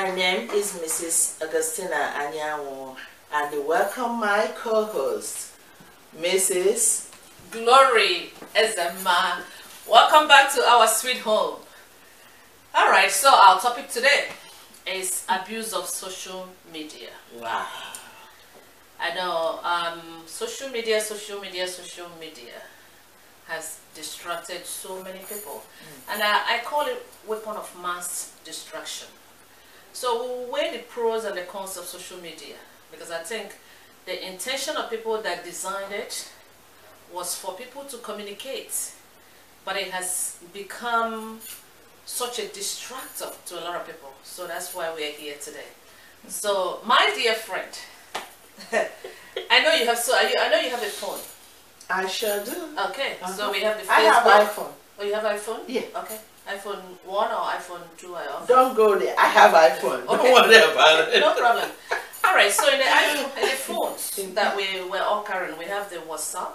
My name is Mrs. Augustina Anyanwu, and welcome my co-host, Mrs. Glory Ezema. Welcome back to our sweet home. Alright, so our topic today is abuse of social media. Wow. I know social media has distracted so many people. And I call it weapon of mass distraction. So we'll weigh the pros and the cons of social media, because I think the intention of people that designed it was for people to communicate, but it has become such a distractor to a lot of people. So that's why we're here today. So my dear friend, I know you have a phone. I sure do. Okay, so we have the Facebook. I have iPhone. Oh, you have iPhone? Yeah. Okay. iPhone 1 or iPhone 2 I offer? Don't go there. I have iPhone. Okay. Don't worry about it. No problem. Alright, so in the phones that we're all carrying, we have the WhatsApp,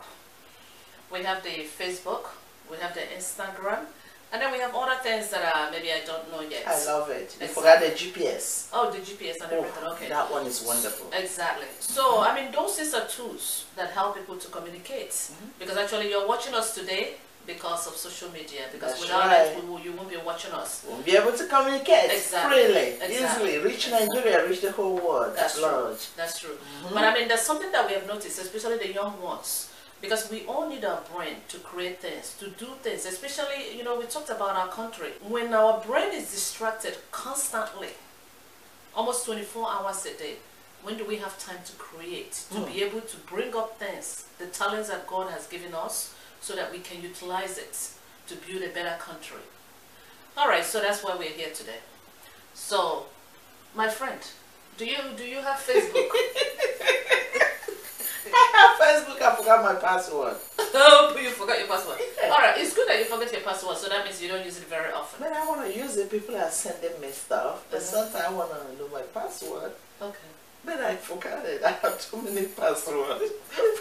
we have the Facebook, we have the Instagram, and then we have other things that are maybe I don't know yet. I love it. You forgot the GPS. Oh, the GPS and everything. Okay. That one is wonderful. Exactly. So, I mean, those things are tools that help people to communicate. Because actually, you're watching us today because of social media. Because That's without right. it, you won't be watching us. Won't be able to communicate freely, Exactly. easily, reach Nigeria, reach the whole world. That's large. true. That's true. But I mean, there's something that we have noticed, especially the young ones. Because we all need our brain to create things, to do things, especially, you know, we talked about our country. When our brain is distracted constantly, almost 24 hours a day, when do we have time to create, to be able to bring up things, the talents that God has given us, so that we can utilize it to build a better country? Alright, so that's why we're here today. So, my friend, do you have Facebook? I have Facebook. I forgot my password. Oh, you forgot your password. Yeah. Alright, it's good that you forget your password, so that means you don't use it very often. When I want to use it, people are sending me stuff, but sometimes I want to know my password. Okay. But I forgot it. I have too many passwords.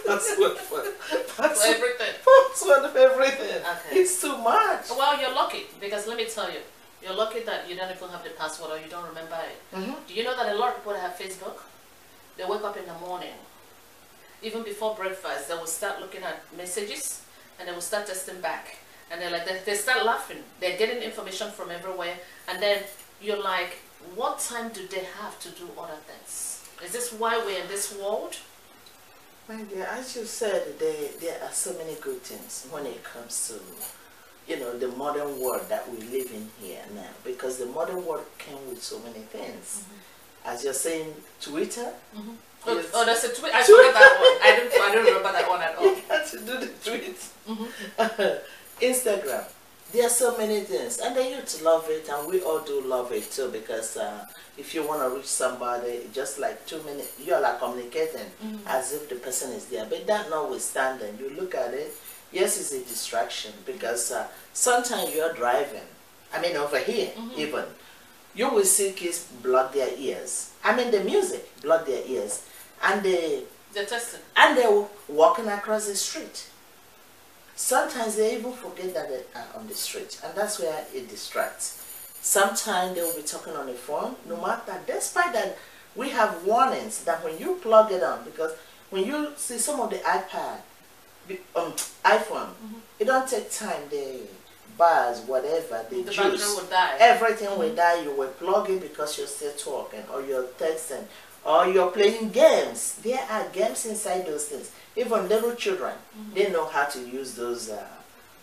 Password for everything. Password for everything. Okay. It's too much. Well, you're lucky, because let me tell you, you're lucky that you don't even have the password or you don't remember it. Do you know that a lot of people that have Facebook, they wake up in the morning, even before breakfast, they will start looking at messages and they will start testing back. And they're like, they start laughing. They're getting information from everywhere. And then you're like, what time do they have to do other things? Is this why we're in this world? My dear, as you said, there are so many good things when it comes to, you know, the modern world that we live in here now. Because the modern world came with so many things. As you're saying, Twitter. Oh, that's a tweet. I forgot that one. I don't remember that one at all. You got to do the tweets. Instagram. There are so many things, and the youth love it, and we all do love it too. Because if you want to reach somebody, just like 2 minutes, you're like communicating as if the person is there. But that notwithstanding, you look at it. Yes, it's a distraction, because sometimes you're driving. I mean, over here even. You will see kids block their ears. I mean, the music block their ears, and they're testing. And they're walking across the street. Sometimes they even forget that they are on the street, and that's where it distracts. Sometimes they will be talking on the phone. No matter, despite that, we have warnings that when you plug it on, because when you see some of the iPhone, it don't take time. The bars, whatever, the juice, battery will die. Everything will die. You will plug it because you're still talking, or you're texting, or you're playing games. There are games inside those things. Even little children, they know how to use those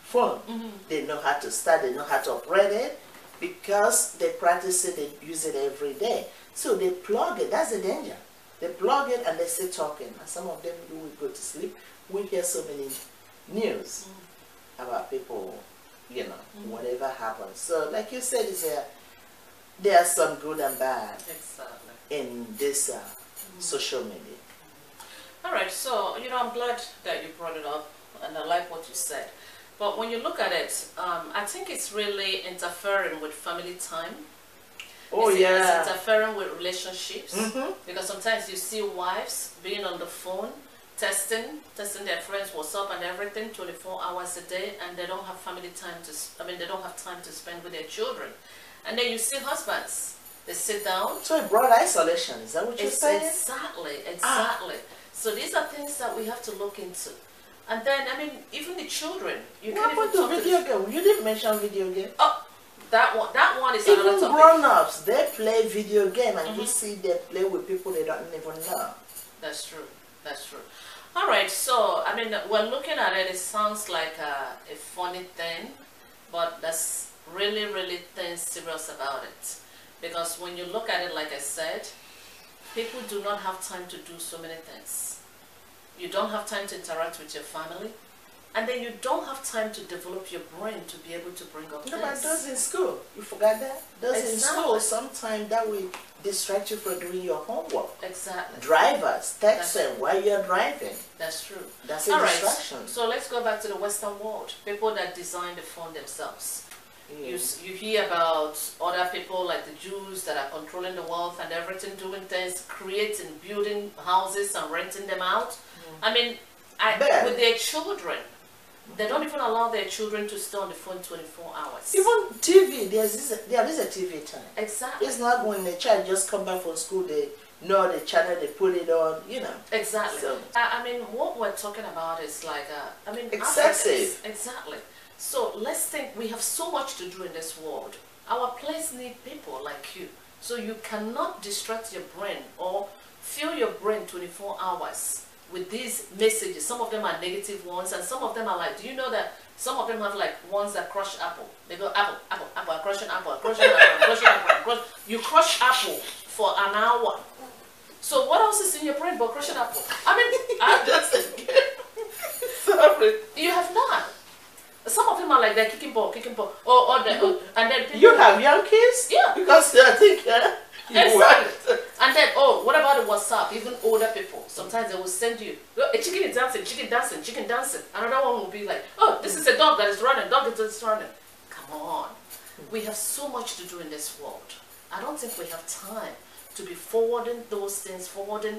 phones. They know how to start, they know how to operate it, because they practice it, they use it every day. So they plug it. That's the danger. They plug it and they stay talking. And some of them, when we go to sleep, we hear so many news about people, you know, whatever happens. So, like you said, there are some good and bad in this social media. Alright, so, you know, I'm glad that you brought it up, and I like what you said. But when you look at it, I think it's really interfering with family time. Oh, it's yeah. interfering with relationships. Because sometimes you see wives being on the phone, testing their friends' WhatsApp and everything 24 hours a day, and they don't have family time to, they don't have time to spend with their children. And then you see husbands They sit down. So it brought isolation. Is that what you're saying? Exactly, exactly. So these are things that we have to look into. And then, I mean, even the children. You What can't even about the talk video game? You didn't mention video game. Oh, that one is another Even topic. grown-ups, they play video game and you see they play with people they don't even know. That's true. That's true. All right. So, I mean, we're looking at it. It sounds like a funny thing, but that's really, really things serious about it. Because when you look at it, like I said, people do not have time to do so many things. You don't have time to interact with your family. And then you don't have time to develop your brain to be able to bring up No, things. but those in school, you forgot that? Those in Exactly. school, sometimes that will distract you from doing your homework. Exactly. Drivers, text them while you're driving. That's true. That's a All right. distraction. So let's go back to the Western world. People that design the phone themselves. You hear about other people like the Jews that are controlling the wealth and everything, doing things, creating, building houses and renting them out. I mean, with their children, they don't even allow their children to stay on the phone 24 hours. Even TV, there is a TV time. Exactly. It's not when the child just come back from school, they know the channel, they put it on, you know. Exactly. So, I mean, what we're talking about is like, I mean, excessive. Exactly. So let's think, we have so much to do in this world. Our place needs people like you. So you cannot distract your brain or fill your brain 24 hours with these messages. Some of them are negative ones and some of them are like, do you know that some of them have like ones that crush apple? They go apple, apple, apple, I'm crushing apple, I'm crushing apple, I'm crushing apple, I'm crushing. You crush apple for an hour. So what else is in your brain but crushing apple? I mean, sorry. You have not. Some of them are like they're kicking ball, and then people, You have young kids? Yeah. Because I think exactly. And then, what about the WhatsApp? Even older people, sometimes they will send you, a chicken is dancing, chicken dancing, chicken dancing. Another one will be like, oh, this is a dog that is running, dog that is running. Come on. We have so much to do in this world. I don't think we have time to be forwarding those things,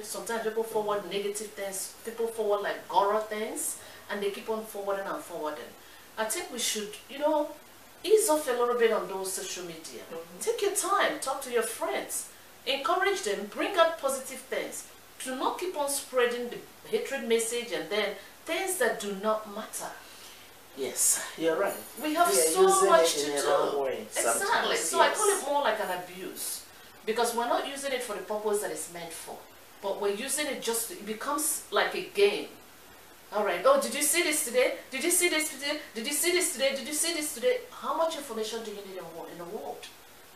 sometimes people forward negative things, people forward like gore things, and they keep on forwarding and forwarding. I think we should, ease off a little bit on those social media. Take your time, talk to your friends, encourage them, bring out positive things. Do not keep on spreading the hatred message and then things that do not matter. Yes, you're right. We have so much to do. Exactly. So I call it more like an abuse. Because we're not using it for the purpose that it's meant for. But we're using it it becomes like a game. Alright, oh, did you see this today? Did you see this today? Did you see this today? Did you see this today? How much information do you need in the world?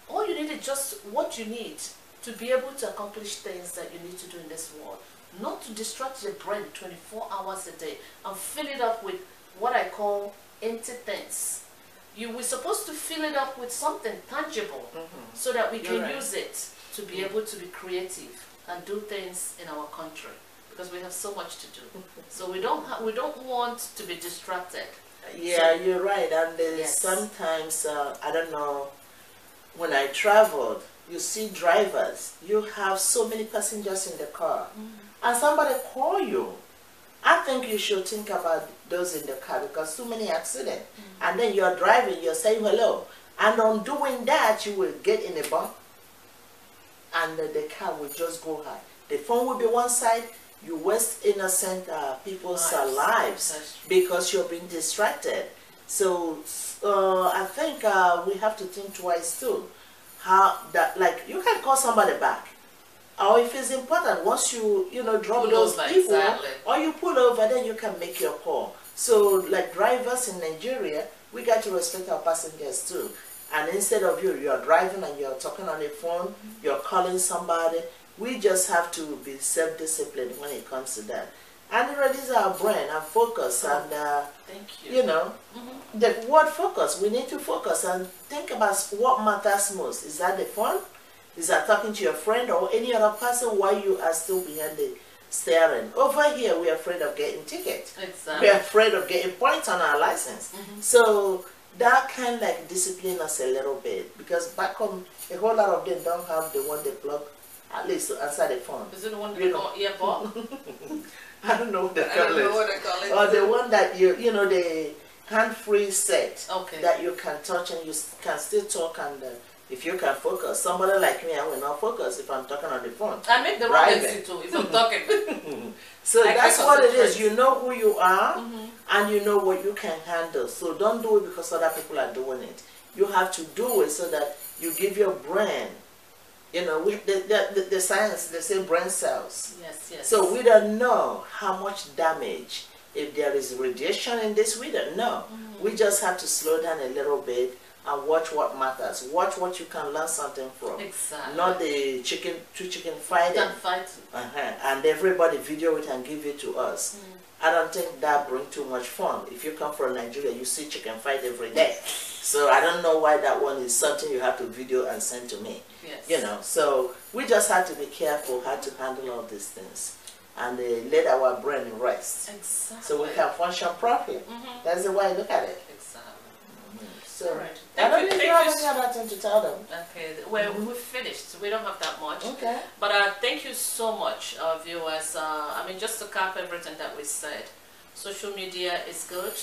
All you need is just what you need to be able to accomplish things that you need to do in this world. Not to distract your brain 24 hours a day and fill it up with what I call empty things. You were supposed to fill it up with something tangible so that we can use it to be able to be creative and do things in our country. Because we have so much to do, so we don't want to be distracted. Yeah, so, you're right. And sometimes I don't know. When I traveled, you see drivers. You have so many passengers in the car, and somebody call you. I think you should think about those in the car because too many accidents. And then you're driving, you're saying hello, and on doing that, you will get in a bump, and the car will just go high. The phone will be one side. You waste innocent people's lives because you're being distracted. So I think we have to think twice too. How that, like, you can call somebody back, or if it's important, once you drop those people, or you pull over, then you can make your call. So like drivers in Nigeria, we got to respect our passengers too. And instead of you're driving and you're talking on the phone, you're calling somebody. We just have to be self-disciplined when it comes to that. And release our brain and focus and, thank you. The word focus, we need to focus and think about what matters most. Is that the phone? Is that talking to your friend or any other person while you are still behind the steering? Over here, we're afraid of getting tickets. Exactly. We're afraid of getting points on our license. So that kind of like discipline us a little bit because back home, a whole lot of them don't have the one they plug. At least to answer the phone. Is it the one that call earbud? I don't know what they call it. Or the one that the hand-free set that you can touch and you can still talk and If you can focus, somebody like me, I will not focus if I'm talking on the phone. I make the wrong exit too if I'm talking. So that's what it is. You know who you are, and you know what you can handle. So don't do it because other people are doing it. You have to do it so that you give your brain, you know, with the science, they say brain cells. Yes, yes. So we don't know how much damage, if there is radiation in this, we don't know. We just have to slow down a little bit and watch what matters. Watch what you can learn something from. Exactly. Not the two chicken fighting. And everybody video it and give it to us. I don't think that brings too much fun. If you come from Nigeria, you see chicken fight every day. So I don't know why that one is something you have to video and send to me. Yes. You know, so we just have to be careful how to handle all these things and let our brain rest. Exactly. So we can function properly. That's the way I look at it. Exactly. So, right. I don't think you have any other thing to tell them. Okay, well, we've finished. We don't have that much. Okay. But thank you so much, viewers. I mean, just to cap everything that we said, social media is good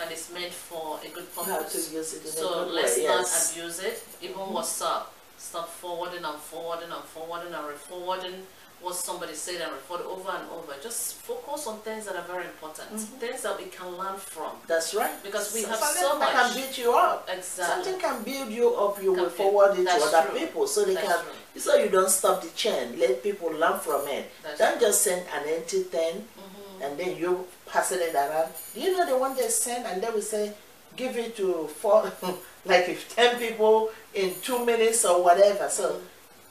and it's meant for a good purpose. How to use it in so a good let's way, not yes. abuse it. Even WhatsApp, stop forwarding and forwarding and forwarding and re-forwarding what somebody said and refer over and over. Just focus on things that are very important, things that we can learn from. That's right. Because we have something so much. Can build you up. Exactly. Something can build you up. You will forward it to other people, so they can. So you don't stop the chain. Let people learn from it. Don't just send an empty thing, and then you passing it around. Do you know the one they send and they will say, give it to 4, like if 10 people in 2 minutes or whatever. So.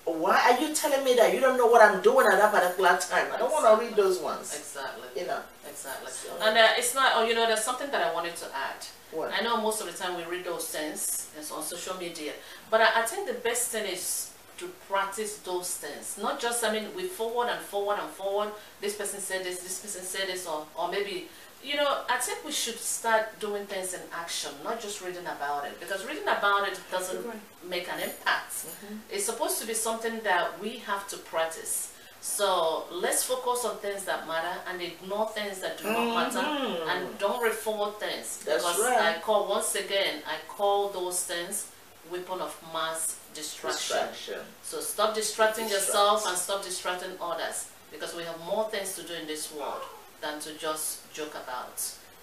Why are you telling me that you don't know what I'm doing at that particular time? I don't want to read those ones. Exactly. You know. Exactly. So, and it's not. Oh, you know, there's something that I wanted to add. What? I know most of the time we read those things on social media, but I think the best thing is to practice those things. Not just, I mean, we forward and forward and forward. This person said this person said this, or maybe. You know, I think we should start doing things in action, not just reading about it. Because reading about it doesn't make an impact. It's supposed to be something that we have to practice. So let's focus on things that matter and ignore things that do not matter. And don't re-forward things. Because I call those things weapon of mass distraction. So stop distracting yourself and stop distracting others. Because we have more things to do in this world than to just joke about.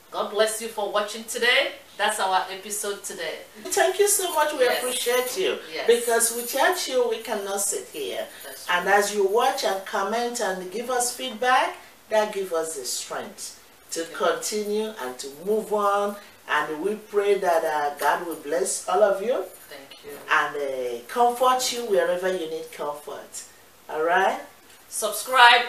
God bless you for watching today. That's our episode today. Thank you so much. We appreciate you. Because without you, we cannot sit here. And as you watch and comment and give us feedback, that gives us the strength to continue and to move on. And we pray that God will bless all of you. Thank you. And comfort you wherever you need comfort. All right? Subscribe.